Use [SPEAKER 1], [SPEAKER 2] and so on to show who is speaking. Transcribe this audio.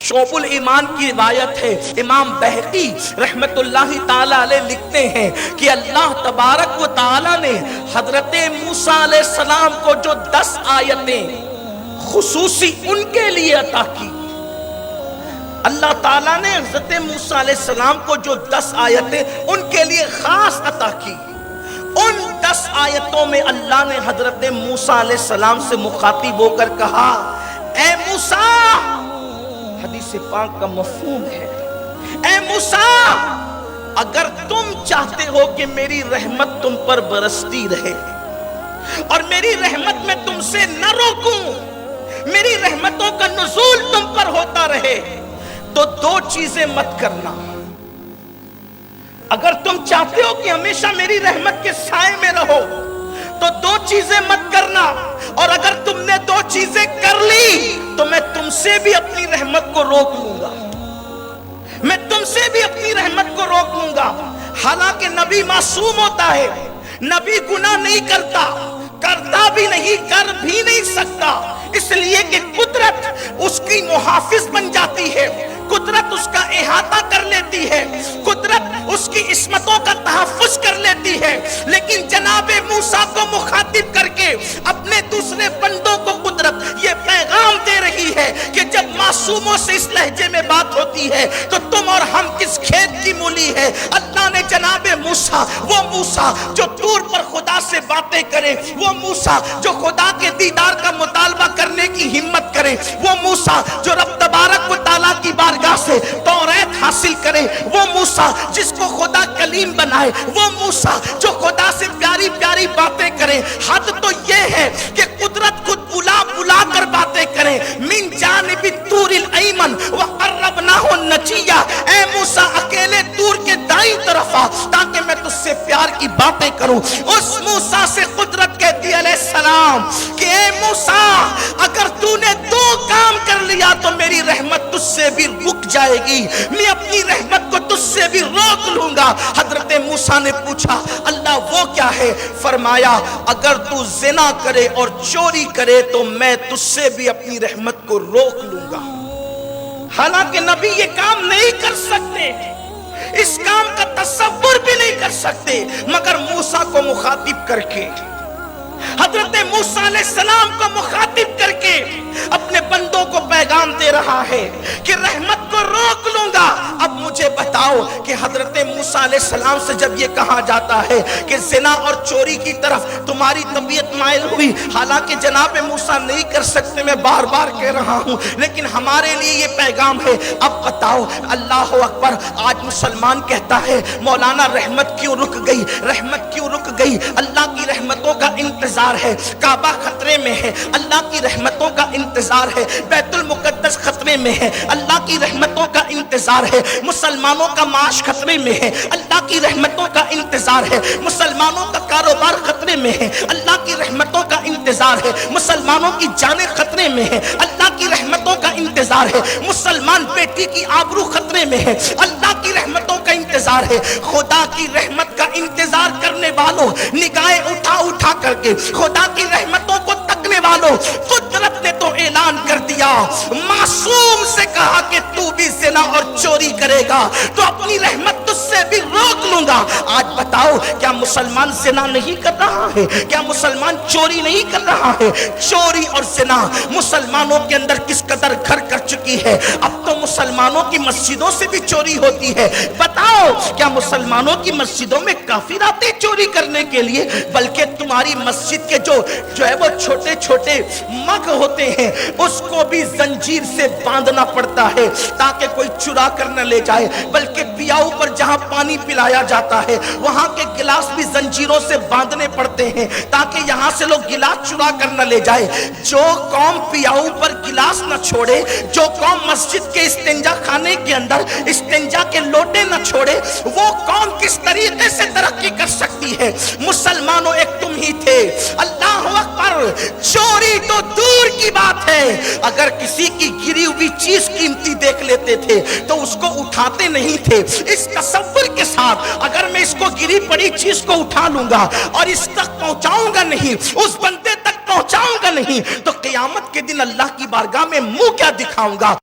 [SPEAKER 1] شعب الایمان کی روایت ہے، امام بہقی رحمت اللہ تعالی علیہ لکھتے ہیں کہ اللہ تبارک و تعالی نے حضرت موسیٰ علیہ السلام کو جو 10 آیتیں خصوصی ان کے لیے عطا کی، اللہ تعالیٰ نے حضرت موسیٰ علیہ السلام کو جو 10 آیتیں ان کے لیے خاص عطا کی، ان 10 آیتوں میں اللہ نے حضرت موسیٰ علیہ السلام سے مخاطب ہو کر کہا، اے موسیٰ، حدیث پاک کا مفہوم ہے، اے موسیٰ اگر تم چاہتے ہو کہ میری رحمت تم پر برستی رہے اور میری رحمت میں تم سے نہ روکوں، میری رحمتوں کا نزول تم پر ہوتا رہے، تو 2 چیزیں مت کرنا۔ اگر تم چاہتے ہو کہ ہمیشہ میری رحمت کے سائے میں رہو تو 2 چیزیں مت کرنا، اور اگر تم نے 2 چیزیں کر لی تو میں تم سے بھی اپنی رحمت کو روک لوں گا، میں تم سے بھی اپنی رحمت کو روک لوں گا۔ حالانکہ نبی معصوم ہوتا ہے، نبی گناہ نہیں کرتا بھی نہیں، کر بھی نہیں سکتا، اس لیے کہ قدرت اس کی محافظ بن جاتی ہے، قدرت اس کا احاطہ کر لیتی ہے، قدرت اس کی عصمتوں کا تحفظ کر لیتی ہے۔ لیکن جناب موسیٰ کو مخاطب کر کے اپنے دوسرے بندوں کو قدرت یہ پیغام دے رہی ہے کہ جب معصوموں سے اس لہجے میں بات ہوتی ہے تو تم اور ہم کس کھیت کی مولی ہے۔ اللہ نے جناب موسیٰ، وہ موسیٰ جو طور پر خدا سے باتیں کرے، وہ موسیٰ جو خدا کے دیدار کا مطالبہ کرنے کی ہمت کرے، وہ موسیٰ جو رب تبارک و تعالیٰ کی بارگاہ سے توریت حاصل کرے، وہ موسیٰ جس کو خدا کلیم بنائے، وہ موسیٰ جو خدا سے پیاری پیاری باتیں کرے۔ حد تو یہ ہے کہ قدرت خود بلا کر باتیں کرے، من جانب طور الایمن وقربناہ نجیہ، اے موسیٰ اکیلے طور کے دائیں طرف آ تاکہ میں تجھ سے پیار کی باتیں کروں۔ اس موسیٰ سے قدرت کہتی علیہ السلام کہ اے موسیٰ اگر تو نے 2 کام کر لیا تو میری رحمت تجھ سے بھی رک جائے گی، میں اپنی رحمت کو تجھ سے بھی روک لوں گا۔ حضرت موسیٰ نے پوچھا اللہ وہ کیا ہے؟ فرمایا اگر تو زنا کرے اور چوری کرے تو میں تجھ سے بھی اپنی رحمت کو روک لوں گا۔ حالانکہ نبی یہ کام نہیں کر سکتے، اس کام کا تصور بھی نہیں کر سکتے، مگر موسیٰ کو مخاطب کر کے، حضرت موسیٰ علیہ السلام کو مخاطب کر کے اپنے بندوں کو پیغام دے رہا ہے کہ رحمت کو روک لوں گا۔ اب مجھے بتاؤ کہ حضرت موسیٰ علیہ السلام سے جب یہ کہا جاتا ہے کہ زنا اور چوری کی طرف تمہاری طبیعت مائل ہوئی، حالانکہ جناب موسیٰ نہیں کر سکتے، میں بار بار کہہ رہا ہوں، لیکن ہمارے لیے یہ پیغام ہے۔ اب بتاؤ اللہ اکبر، آج مسلمان کہتا ہے مولانا رحمت کیوں رک گئی، رحمت کیوں رک گئی؟ اللہ کی رحمتوں کا انتظار ہے، کعبہ خطرے میں ہے، اللہ کی رحمتوں کا انتظار ہے، بیت المقدس خطرے میں ہے، اللہ کی رحمتوں کا انتظار ہے، مسلمانوں کا معاش خطرے میں ہے، اللہ کی رحمتوں کا انتظار ہے، مسلمانوں کا کاروبار خطرے میں ہے، اللہ کی رحمتوں کا انتظار ہے، مسلمانوں کی جانیں خطرے میں ہے، اللہ کی رحمتوں کا انتظار ہے، مسلمان بیٹی کی آبرو خطرے میں ہے، اللہ کی رحمتوں کا انتظار ہے۔ خدا کی رحمت کا انتظار کرنے والوں، نگاہیں اٹھا کر کے خدا کی رحمتوں کو تکنے والوں، قدرت نے تو اعلان کر دیا، معصوم سے کہا کہ تو بھی زنا اور چوری کرے گا تو اپنی رحمت تجھ سے بھی روک لوں گا۔ آج بتاؤ کیا مسلمان زنا نہیں کر رہا ہے؟ کیا مسلمان چوری نہیں کر رہا ہے؟ چوری اور زنا مسلمانوں کے اندر کس قدر گھر کر چکی ہے، اب تو مسلمانوں کی مسجدوں سے بھی چوری ہوتی ہے۔ بتاؤ کیا مسلمانوں کی مسجدوں میں کافر آتے چوری کرنے کے لیے؟ بلکہ تمہاری مسجد کے جو ہے وہ چھوٹے چھوٹے مگ ہوتے ہیں اس کو بھی زنجیر سے باندھنا پڑتا ہے تاکہ کوئی چرا کر نہ لے جائے، بلکہ پیاؤ پر جہاں پانی پلایا جاتا ہے وہاں کے گلاس بھی زنجیروں سے باندھنے پڑتے ہیں تاکہ یہاں سے لوگ گلاس چرا کر نہ لے جائے۔ جو قوم پیاؤ پر گلاس نہ چھوڑے، جو قوم مسجد کے استنجا خانے کے اندر استنجا کے لوٹے نہ چھوڑے، وہ قوم کس طریقے سے ترقی کر سکتی ہے؟ مسلمانوں ایک تم ہی تھے، اللہ اکبر، چوری تو دور کی بات ہے، اگر کسی کی گری ہوئی چیز قیمتی دیکھ لیتے تھے تو اس کو اٹھاتے نہیں تھے، اس تصور کے ساتھ اگر میں اس کو گری پڑی چیز کو اٹھا لوں گا اور اس تک پہنچاؤں گا نہیں، اس بندے تک پہنچاؤں گا نہیں، تو قیامت کے دن اللہ کی بارگاہ میں منہ کیا دکھاؤں گا؟